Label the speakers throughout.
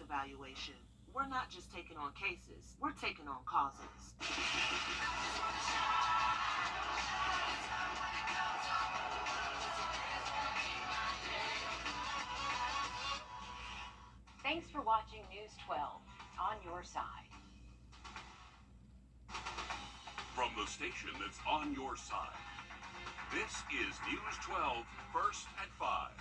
Speaker 1: evaluation. We're not just taking on cases, we're taking on causes.
Speaker 2: Thanks for watching News 12, on your side.
Speaker 3: From the station that's on your side, this is News 12, First at 5.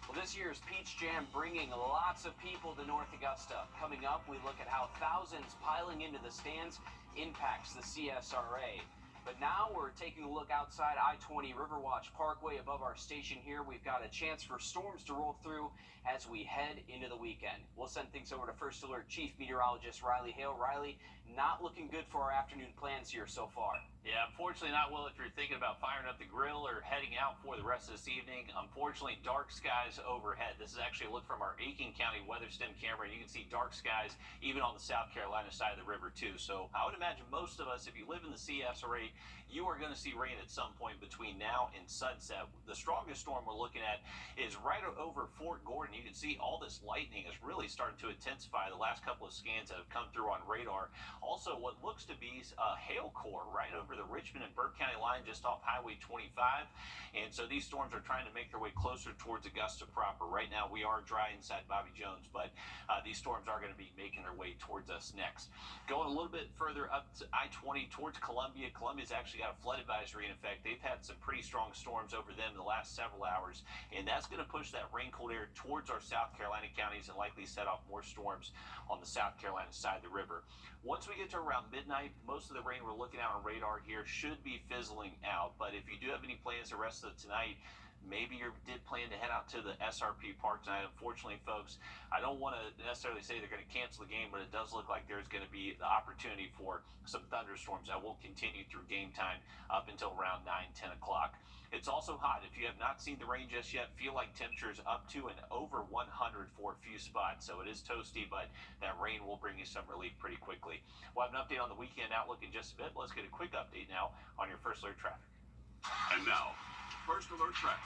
Speaker 4: Well, this year's Peach Jam bringing lots of people to North Augusta. Coming up, we look at how thousands piling into the stands impacts the CSRA. But now we're taking a look outside I-20 Riverwatch Parkway above our station here. We've got a chance for storms to roll through as we head into the weekend. We'll send things over to First Alert Chief Meteorologist Riley Hale. Riley, not looking good for our afternoon plans here so far.
Speaker 5: Yeah, unfortunately not well if you're thinking about firing up the grill or heading out for the rest of this evening. Unfortunately, dark skies overhead. This is actually a look from our Aiken County weather stem camera, and you can see dark skies even on the South Carolina side of the river too. So I would imagine most of us, if you live in the CSRA, you are going to see rain at some point between now and sunset. The strongest storm we're looking at is right over Fort Gordon. You can see all this lightning is really starting to intensify. The last couple of scans that have come through on radar. Also, what looks to be a hail core right over the Richmond and Burke County line just off Highway 25. And so these storms are trying to make their way closer towards Augusta proper. Right now we are dry inside Bobby Jones, but these storms are going to be making their way towards us next. Going a little bit further up to I-20 towards Columbia. Columbia's actually got a flood advisory in effect. They've had some pretty strong storms over them in the last several hours, and that's going to push that rain cold air towards our South Carolina counties and likely set off more storms on the South Carolina side of the river. Once we get to around midnight, most of the rain we're looking at on radar here should be fizzling out. But if you do have any plans the rest of tonight, maybe you did plan to head out to the SRP Park tonight. Unfortunately, folks, I don't want to necessarily say they're going to cancel the game, but it does look like there's going to be the opportunity for some thunderstorms that will continue through game time up until around 9, 10 o'clock. It's also hot. If you have not seen the rain just yet, feel like temperatures up to and over 100 for a few spots. So it is toasty, but that rain will bring you some relief pretty quickly. We'll have an update on the weekend outlook in just a bit. Let's get a quick update now on your First Alert traffic.
Speaker 3: And now, First Alert traffic.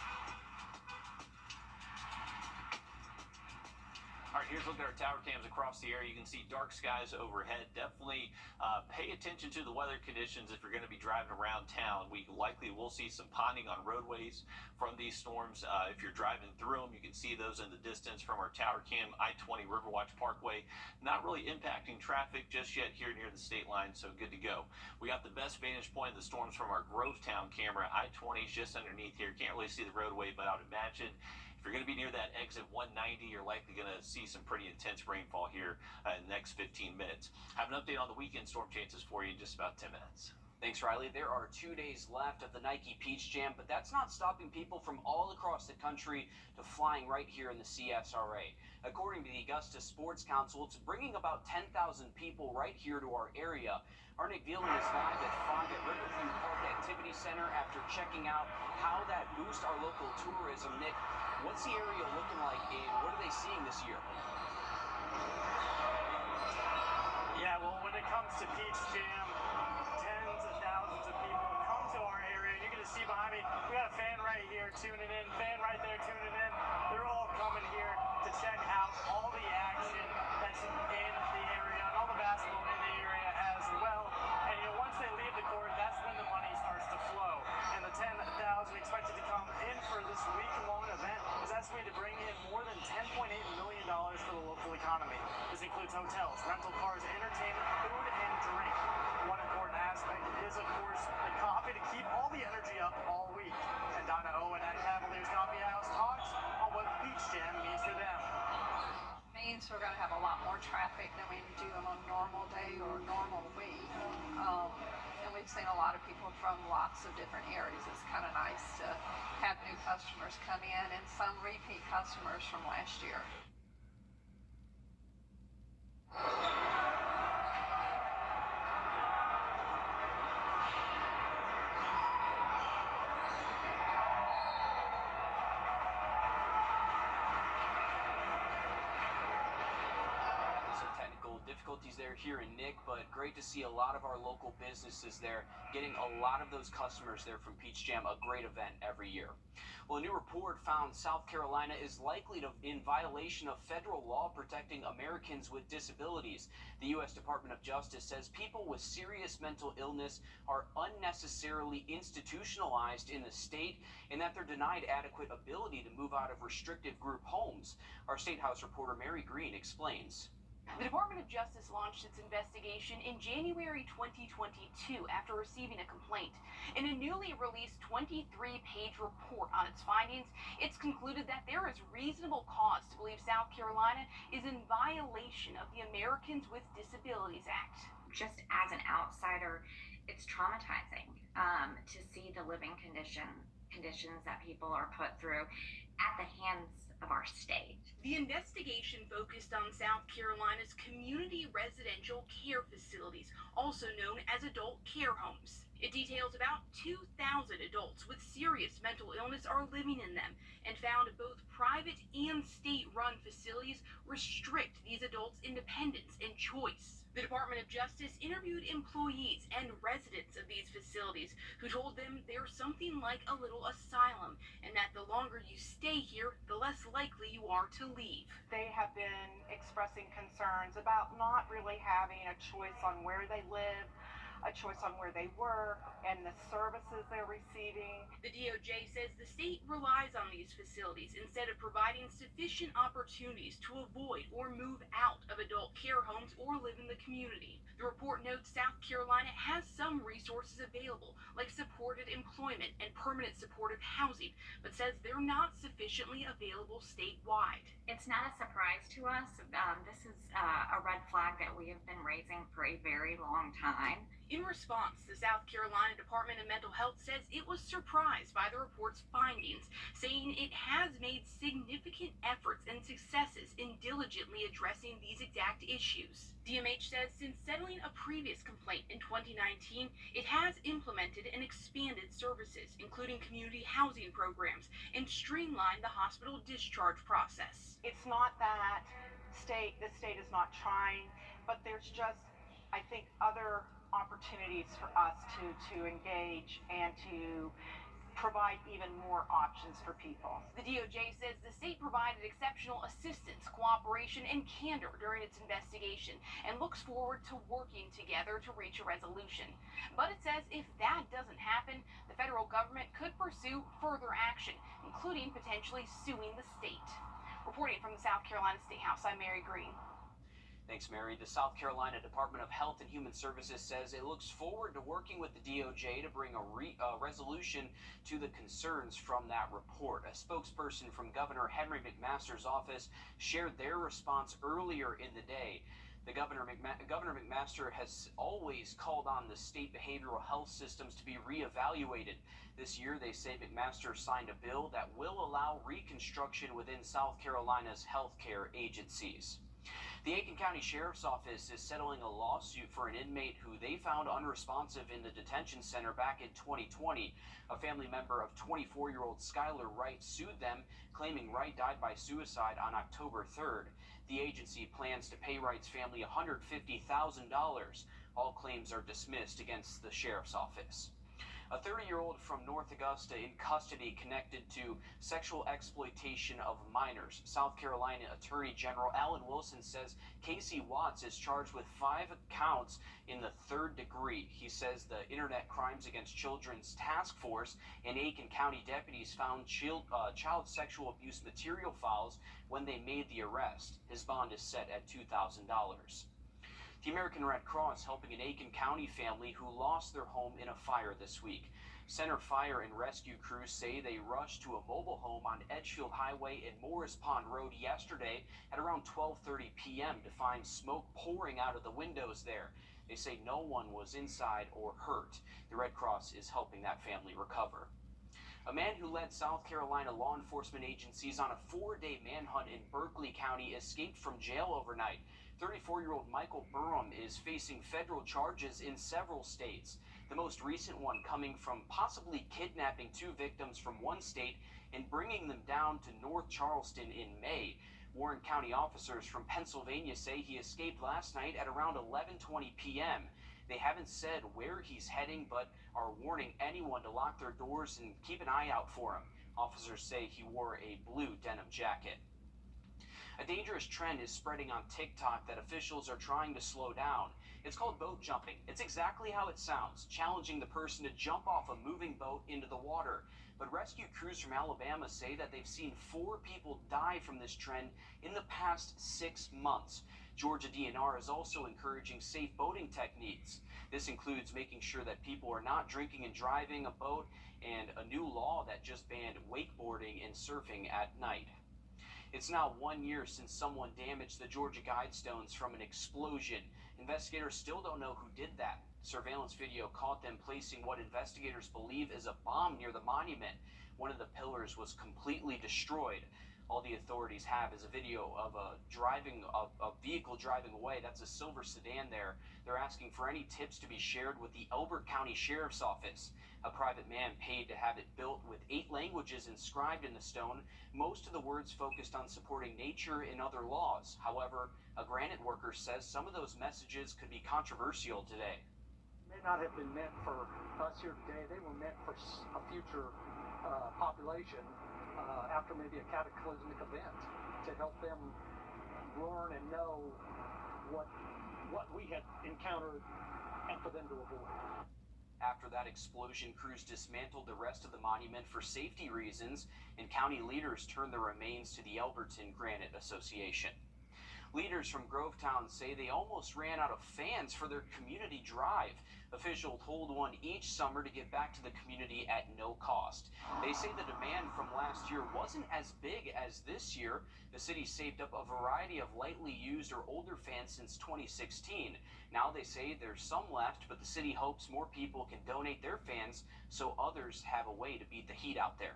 Speaker 5: All right, here's a look at our tower cams across the area. You can see dark skies overhead. Definitely pay attention to the weather conditions if you're going to be driving around town. We likely will see some ponding on roadways from these storms. If you're driving through them, you can see those in the distance from our tower cam, I-20 Riverwatch Parkway. Not really impacting traffic just yet here near the state line, so good to go. We got the best vantage point of the storms from our Grovetown camera. I-20 is just underneath here. Can't really see the roadway, but I would imagine if you're going to be near that exit 190, you're likely going to see some pretty intense rainfall here in the next 15 minutes. I have an update on the weekend storm chances for you in just about 10 minutes.
Speaker 4: Thanks, Riley. There are 2 days left of the Nike Peach Jam, but that's not stopping people from all across the country to flying right here in the CSRA. According to the Augusta Sports Council, it's bringing about 10,000 people right here to our area. Our Nick Veland is live at Wrdw Park Activity Center after checking out how that boosts our local tourism. Nick, what's the area looking like, and what are they seeing this year?
Speaker 6: Yeah, well, when it comes to Peach Jam, tens of thousands of people come to our area. You're going to see behind me, we got a fan right here tuning in, fan right there tuning in. They're all coming here to check out all the action that's in the area and all the basketball in the area as well. And once they leave the court, that's when the money starts to flow. And the 10,000 expected to come in for this week-long event is estimated to bring in more than $10.8 million for the local economy. This includes hotels, rental cars, entertainment, food, and drink. One important aspect is, of course, the coffee to keep all the energy up all week. And Donna Owen at Cavaliers Coffee House talks on what Peach Jam means for them.
Speaker 7: Means we're going to have a lot more traffic than we do on a normal day or a normal week. And we've seen a lot of people from lots of different areas. It's kind of nice to have new customers come in and some repeat customers from last year.
Speaker 4: difficulties there here in Nick, but great to see a lot of our local businesses there getting a lot of those customers there from Peach Jam, a great event every year. Well, a new report found South Carolina is likely to in violation of federal law protecting Americans with disabilities. The U.S. Department of Justice says people with serious mental illness are unnecessarily institutionalized in the state and that they're denied adequate ability to move out of restrictive group homes. Our State House reporter Mary Green explains.
Speaker 8: The Department of Justice launched its investigation in January 2022 after receiving a complaint. In a newly released 23-page report on its findings, it's concluded that there is reasonable cause to believe South Carolina is in violation of the Americans with Disabilities Act.
Speaker 9: Just as an outsider, it's traumatizing to see the living conditions that people are put through at the hands of our state.
Speaker 8: The investigation focused on South Carolina's community residential care facilities, also known as adult care homes. It details about 2,000 adults with serious mental illness are living in them, and found both private and state-run facilities restrict these adults' independence and choice. The Department of Justice interviewed employees and residents of these facilities who told them they're something like a little asylum, and that the longer you stay here, the less likely you are to leave.
Speaker 10: They have been expressing concerns about not really having a choice on where they live, a choice on where they work, and the services they're receiving.
Speaker 8: The DOJ says the state relies on these facilities instead of providing sufficient opportunities to avoid or move out of adult care homes or live in the community. The report notes South Carolina has some resources available, like supported employment and permanent supportive housing, but says they're not sufficiently available statewide.
Speaker 9: It's not a surprise to us. This is a red flag that we have been raising for a very long time.
Speaker 8: In response, the South Carolina Department of Mental Health says it was surprised by the report's findings, saying it has made significant efforts and successes in diligently addressing these exact issues. DMH says since settling a previous complaint in 2019, it has implemented and expanded services, including community housing programs, and streamlined the hospital discharge process.
Speaker 10: It's not that the state is not trying, but there's just, I think, other opportunities for us to engage and to provide even more options for people.
Speaker 8: The DOJ says the state provided exceptional assistance, cooperation, and candor during its investigation and looks forward to working together to reach a resolution. But it says if that doesn't happen, the federal government could pursue further action, including potentially suing the state. Reporting from the South Carolina State House, I'm Mary Green.
Speaker 4: Thanks, Mary. The South Carolina Department of Health and Human Services says it looks forward to working with the DOJ to bring a resolution to the concerns from that report. A spokesperson from Governor Henry McMaster's office shared their response earlier in the day. Governor McMaster has always called on the state behavioral health systems to be reevaluated. This year, they say McMaster signed a bill that will allow reconstruction within South Carolina's healthcare agencies. The Aiken County Sheriff's Office is settling a lawsuit for an inmate who they found unresponsive in the detention center back in 2020. A family member of 24-year-old Skylar Wright sued them, claiming Wright died by suicide on October 3rd. The agency plans to pay Wright's family $150,000. All claims are dismissed against the Sheriff's Office. A 30-year-old from North Augusta in custody connected to sexual exploitation of minors. South Carolina Attorney General Alan Wilson says Casey Watts is charged with 5 counts in the 3rd degree. He says the Internet Crimes Against Children's Task Force and Aiken County deputies found child sexual abuse material files when they made the arrest. His bond is set at $2,000. The American Red Cross helping an Aiken County family who lost their home in a fire this week. Center Fire and Rescue crews say they rushed to a mobile home on Edgefield Highway and Morris Pond Road yesterday at around 12:30 p.m. to find smoke pouring out of the windows there. They say no one was inside or hurt. The Red Cross is helping that family recover. A man who led South Carolina law enforcement agencies on a 4-day manhunt in Berkeley County escaped from jail overnight. 34-year-old Michael Burham is facing federal charges in several states. The most recent one coming from possibly kidnapping 2 victims from one state and bringing them down to North Charleston in May. Warren County officers from Pennsylvania say he escaped last night at around 11:20 p.m. They haven't said where he's heading, but are warning anyone to lock their doors and keep an eye out for him. Officers say he wore a blue denim jacket. A dangerous trend is spreading on TikTok that officials are trying to slow down. It's called boat jumping. It's exactly how it sounds, challenging the person to jump off a moving boat into the water. But rescue crews from Alabama say that they've seen 4 people die from this trend in the past 6 months. Georgia DNR is also encouraging safe boating techniques. This includes making sure that people are not drinking and driving a boat, and a new law that just banned wakeboarding and surfing at night. It's now 1 year since someone damaged the Georgia Guidestones from an explosion. Investigators still don't know who did that. Surveillance video caught them placing what investigators believe is a bomb near the monument. One of the pillars was completely destroyed. All the authorities have is a video of a vehicle driving away. That's a silver sedan there. They're asking for any tips to be shared with the Elbert County Sheriff's Office. A private man paid to have it built with 8 languages inscribed in the stone. Most of the words focused on supporting nature and other laws. However, a granite worker says some of those messages could be controversial today.
Speaker 11: May not have been meant for us here today. They were meant for a future population after maybe a cataclysmic event, to help them learn and know what we had encountered and for them to avoid.
Speaker 4: After that explosion, crews dismantled the rest of the monument for safety reasons, and county leaders turned the remains to the Elberton Granite Association. Leaders from Grovetown say they almost ran out of fans for their community drive. Officials hold one each summer to give back to the community at no cost. They say the demand from last year wasn't as big as this year. The city saved up a variety of lightly used or older fans since 2016. Now they say there's some left, but the city hopes more people can donate their fans so others have a way to beat the heat out there.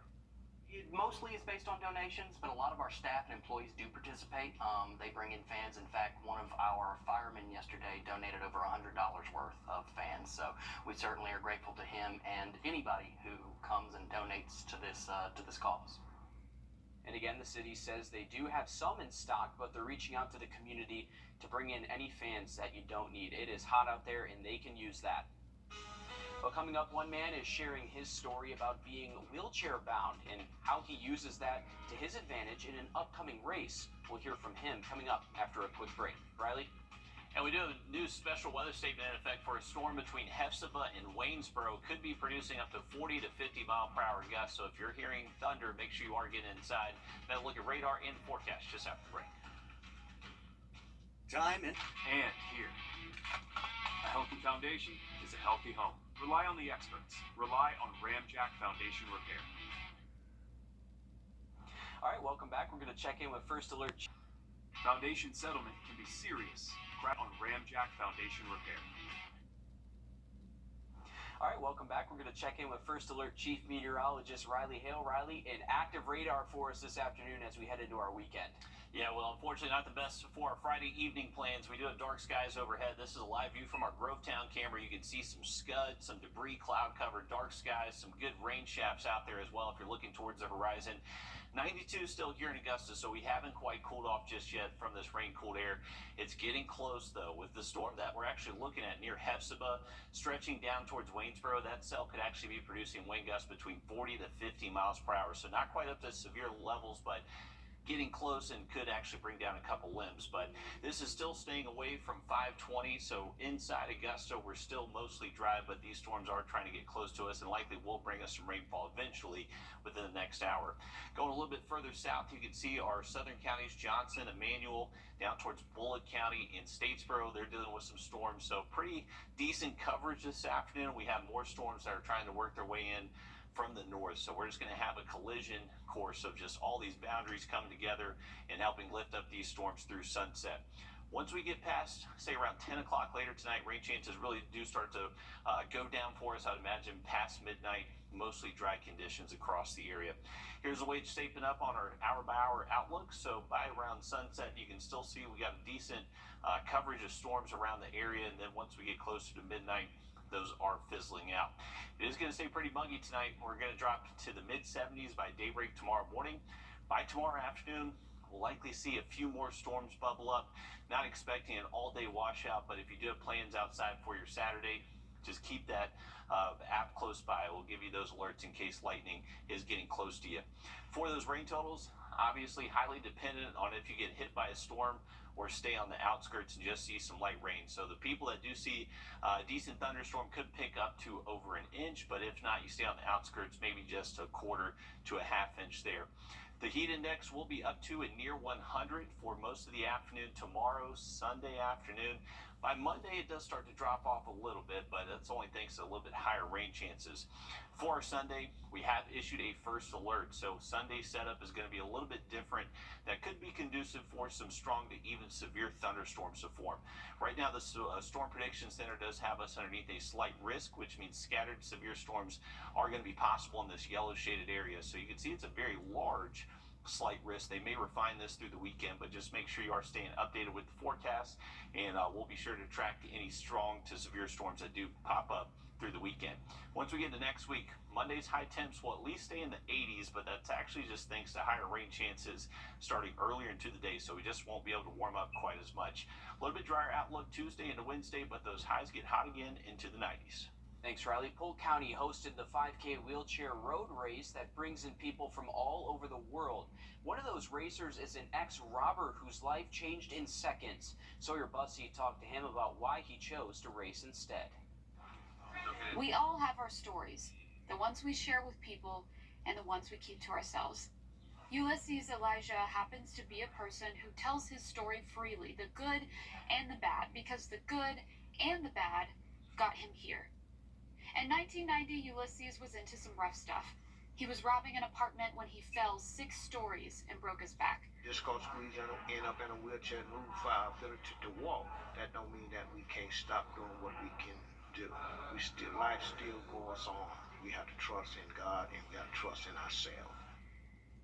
Speaker 12: It mostly is based on donations, but a lot of our staff and employees do participate. They bring in fans. In fact, one of our firemen yesterday donated over $100 worth of fans. So we certainly are grateful to him and anybody who comes and donates to this cause.
Speaker 4: And again, the city says they do have some in stock, but they're reaching out to the community to bring in any fans that you don't need. It is hot out there, and they can use that. Well, coming up, one man is sharing his story about being wheelchair bound and how he uses that to his advantage in an upcoming race. We'll hear from him coming up after a quick break. Riley?
Speaker 5: And we do have a new special weather statement in effect for a storm between Hephzibah and Waynesboro. Could be producing up to 40 to 50 mile per hour gusts. So if you're hearing thunder, make sure you are getting inside. Now look at radar and forecast just after the break.
Speaker 13: Time and here. A healthy foundation is a healthy home. Rely on the experts. Rely on Ramjack Foundation Repair.
Speaker 4: All right, welcome back. We're going to check in with First Alert.
Speaker 13: Foundation settlement can be serious. On Ramjack Foundation Repair.
Speaker 4: All right, welcome back. We're going to check in with First Alert Chief Meteorologist Riley Hale. Riley, an active radar for us this afternoon as we head into our weekend.
Speaker 5: Yeah, well, unfortunately, not the best for our Friday evening plans. We do have dark skies overhead. This is a live view from our Grovetown camera. You can see some scud, some debris, cloud-covered dark skies, some good rain shafts out there as well if you're looking towards the horizon. 92 still here in Augusta, so we haven't quite cooled off just yet from this rain-cooled air. It's getting close, though, with the storm that we're actually looking at near Hephzibah, stretching down towards Waynesboro. That cell could actually be producing wind gusts between 40 to 50 miles per hour, so not quite up to severe levels, but getting close and could actually bring down a couple limbs. But this is still staying away from 520, so inside Augusta we're still mostly dry, but these storms are trying to get close to us and likely will bring us some rainfall eventually within the next hour. Going a little bit further south, you can see our southern counties, Johnson, Emmanuel, down towards Bullitt County and Statesboro. They're dealing with some storms, so pretty decent coverage this afternoon. We have more storms that are trying to work their way in from the north, so we're just going to have a collision course of just all these boundaries coming together and helping lift up these storms through sunset. Once we get past, say, around 10 o'clock later tonight, rain chances really do start to go down for us. I'd imagine past midnight, mostly dry conditions across the area. Here's the way it's shaping up on our hour-by-hour outlook. So by around sunset, you can still see we got a decent coverage of storms around the area, and then once we get closer to midnight, those are fizzling out. It is going to stay pretty muggy tonight. We're going to drop to the mid-70s by daybreak tomorrow morning. By tomorrow afternoon, We'll likely see a few more storms bubble up. Not expecting an all-day washout, but if you do have plans outside for your Saturday, just keep that app close by. It will give you those alerts in case lightning is getting close to you. For those rain totals, obviously highly dependent on if you get hit by a storm or stay on the outskirts and just see some light rain. So the people that do see a decent thunderstorm could pick up to over an inch, but if not, you stay on the outskirts, maybe just a quarter to a half inch there. The heat index will be up to and near 100 for most of the afternoon tomorrow, Sunday afternoon. By Monday, it does start to drop off a little bit, but that's only thanks to a little bit higher rain chances. For our Sunday, we have issued a first alert, so Sunday's setup is going to be a little bit different. That could be conducive for some strong to even severe thunderstorms to form. Right now, the Storm Prediction Center does have us underneath a slight risk, which means scattered severe storms are going to be possible in this yellow shaded area. So you can see it's a very large slight risk. They may refine this through the weekend, but just make sure you are staying updated with the forecast, and we'll be sure to track any strong to severe storms that do pop up through the weekend. Once we get into next week, Monday's high temps will at least stay in the 80s, but that's actually just thanks to higher rain chances starting earlier into the day, so we just won't be able to warm up quite as much. A little bit drier outlook Tuesday into Wednesday, but those highs get hot again into the 90s.
Speaker 4: Thanks, Riley. Polk County hosted the 5K wheelchair road race that brings in people from all over the world. One of those racers is an ex-robber whose life changed in seconds. Sawyer Bussey talked to him about why he chose to race instead.
Speaker 14: We all have our stories, the ones we share with people and the ones we keep to ourselves. Ulysses Elijah happens to be a person who tells his story freely, the good and the bad, because the good and the bad got him here. In 1990, Ulysses was into some rough stuff. He was robbing an apartment when he fell 6 stories and broke his back.
Speaker 15: Just cause we end up in a wheelchair and lose our ability to walk, that don't mean that we can't stop doing what we can do. Life still goes on. We have to trust in God and we have to trust in ourselves.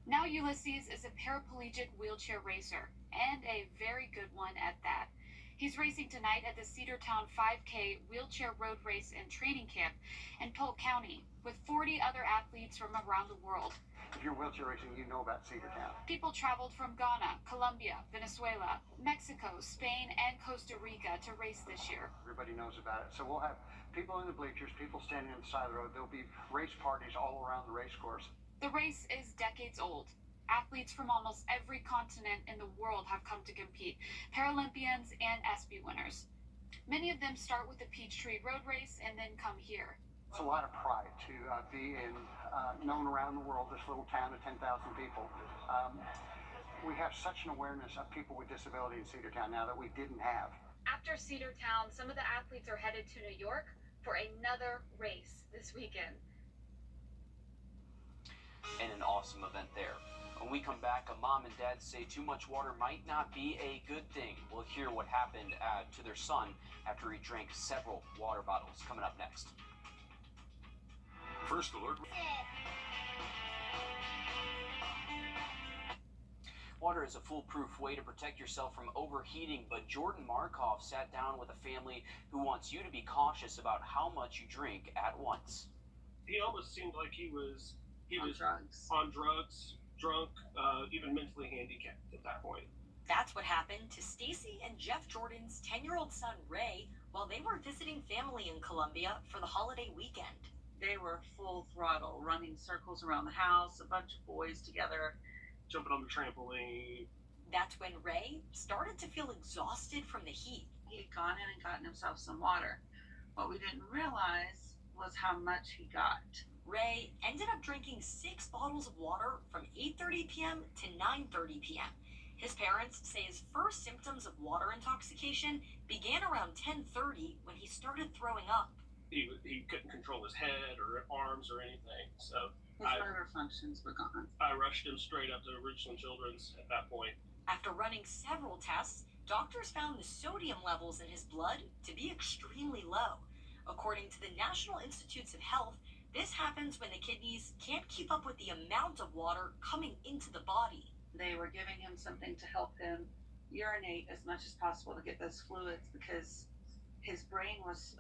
Speaker 14: Now Ulysses is a paraplegic wheelchair racer, and a very good one at that. He's racing tonight at the Cedartown 5K wheelchair road race and training camp in Polk County with 40 other athletes from around the world.
Speaker 11: If you're wheelchair racing, you know about Cedartown.
Speaker 14: People traveled from Ghana, Colombia, Venezuela, Mexico, Spain, and Costa Rica to race this year.
Speaker 11: Everybody knows about it. So we'll have people in the bleachers, people standing on the side of the road. There'll be race parties all around the race course.
Speaker 14: The race is decades old. Athletes from almost every continent in the world have come to compete, Paralympians and ESPY winners. Many of them start with the Peachtree Road Race and then come here.
Speaker 11: It's a lot of pride to be known around the world, this little town of 10,000 people. We have such an awareness of people with disability in Cedartown now that we didn't have.
Speaker 14: After Cedartown, some of the athletes are headed to New York for another race this weekend.
Speaker 4: And an awesome event there. When we come back, a mom and dad say too much water might not be a good thing. We'll hear what happened to their son after he drank several water bottles. Coming up next.
Speaker 3: First alert.
Speaker 4: Water is a foolproof way to protect yourself from overheating, but Jordan Markoff sat down with a family who wants you to be cautious about how much you drink at once.
Speaker 16: He almost seemed like he was
Speaker 17: on
Speaker 16: drugs, drunk, even mentally handicapped at that point.
Speaker 17: That's what happened to Stacy and Jeff Jordan's 10-year-old son Ray while they were visiting family in Columbia for the holiday weekend.
Speaker 18: They were full throttle, running circles around the house, a bunch of boys together.
Speaker 16: Jumping on the trampoline.
Speaker 17: That's when Ray started to feel exhausted from the heat.
Speaker 18: He had gone in and gotten himself some water. What we didn't realize was how much he got.
Speaker 17: Ray ended up drinking 6 bottles of water from 8:30 p.m. to 9:30 p.m. His parents say his first symptoms of water intoxication began around 10:30 when he started throwing up.
Speaker 16: He couldn't control his head or arms or anything, so
Speaker 18: his motor functions were gone.
Speaker 16: I rushed him straight up to Richland Children's at that point.
Speaker 17: After running several tests, doctors found the sodium levels in his blood to be extremely low. According to the National Institutes of Health, this happens when the kidneys can't keep up with the amount of water coming into the body.
Speaker 18: They were giving him something to help him urinate as much as possible to get those fluids because his brain was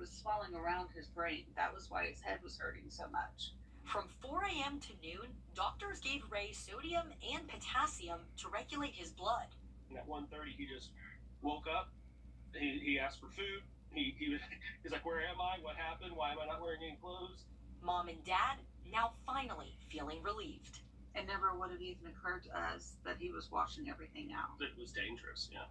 Speaker 18: swelling around his brain. That was why his head was hurting so much.
Speaker 17: From 4 a.m. to noon, doctors gave Ray sodium and potassium to regulate his blood.
Speaker 16: And at 1:30, he just woke up. He asked for food. He's like, where am I? What happened? Why am I not wearing any clothes?
Speaker 17: Mom and Dad now finally feeling relieved.
Speaker 18: It never would have even occurred to us that he was washing everything out.
Speaker 16: It was dangerous, yeah.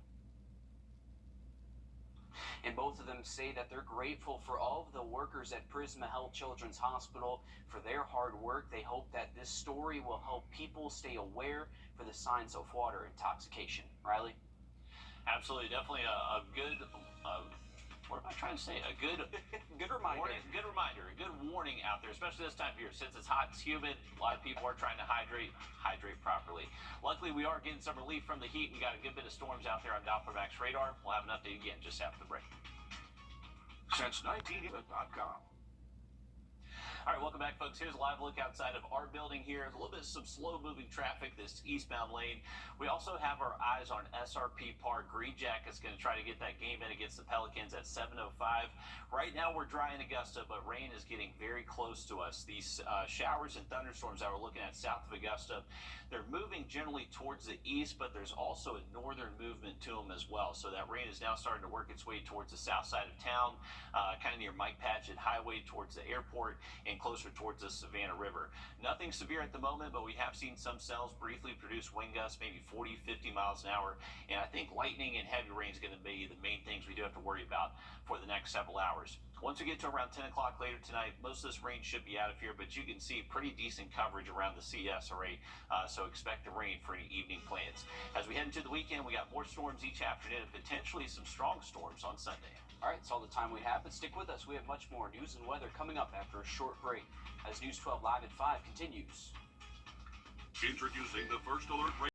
Speaker 4: And both of them say that they're grateful for all of the workers at Prisma Health Children's Hospital for their hard work. They hope that this story will help people stay aware for the signs of water intoxication. Riley?
Speaker 5: Absolutely, definitely a good, what am I trying to say? A good
Speaker 4: reminder.
Speaker 5: Good reminder, a good warning out there, especially this time of year. Since it's hot, it's humid, a lot of people are trying to hydrate properly. Luckily, we are getting some relief from the heat. We got a good bit of storms out there on Doppler Max radar. We'll have an update again just after the break.
Speaker 3: Since 19.com.
Speaker 5: All right, welcome back, folks. Here's a live look outside of our building here. A little bit of some slow-moving traffic, this eastbound lane. We also have our eyes on SRP Park. Green Jackets going to try to get that game in against the Pelicans at 7:05. Right now, we're dry in Augusta, but rain is getting very close to us. These showers and thunderstorms that we're looking at south of Augusta, they're moving generally towards the east, but there's also a northern movement to them as well. So that rain is now starting to work its way towards the south side of town, kind of near Mike Patchett Highway towards the airport, and closer towards the Savannah River. Nothing severe at the moment, but we have seen some cells briefly produce wind gusts, maybe 40, 50 miles an hour. And I think lightning and heavy rain is going to be the main things we do have to worry about for the next several hours. Once we get to around 10 o'clock later tonight, most of this rain should be out of here, but you can see pretty decent coverage around the CSRA, so expect the rain for any evening plans. As we head into the weekend, we got more storms each afternoon and potentially some strong storms on Sunday.
Speaker 4: All right, that's all the time we have, but stick with us. We have much more news and weather coming up after a short break as News 12 Live at 5 continues.
Speaker 3: Introducing the first alert.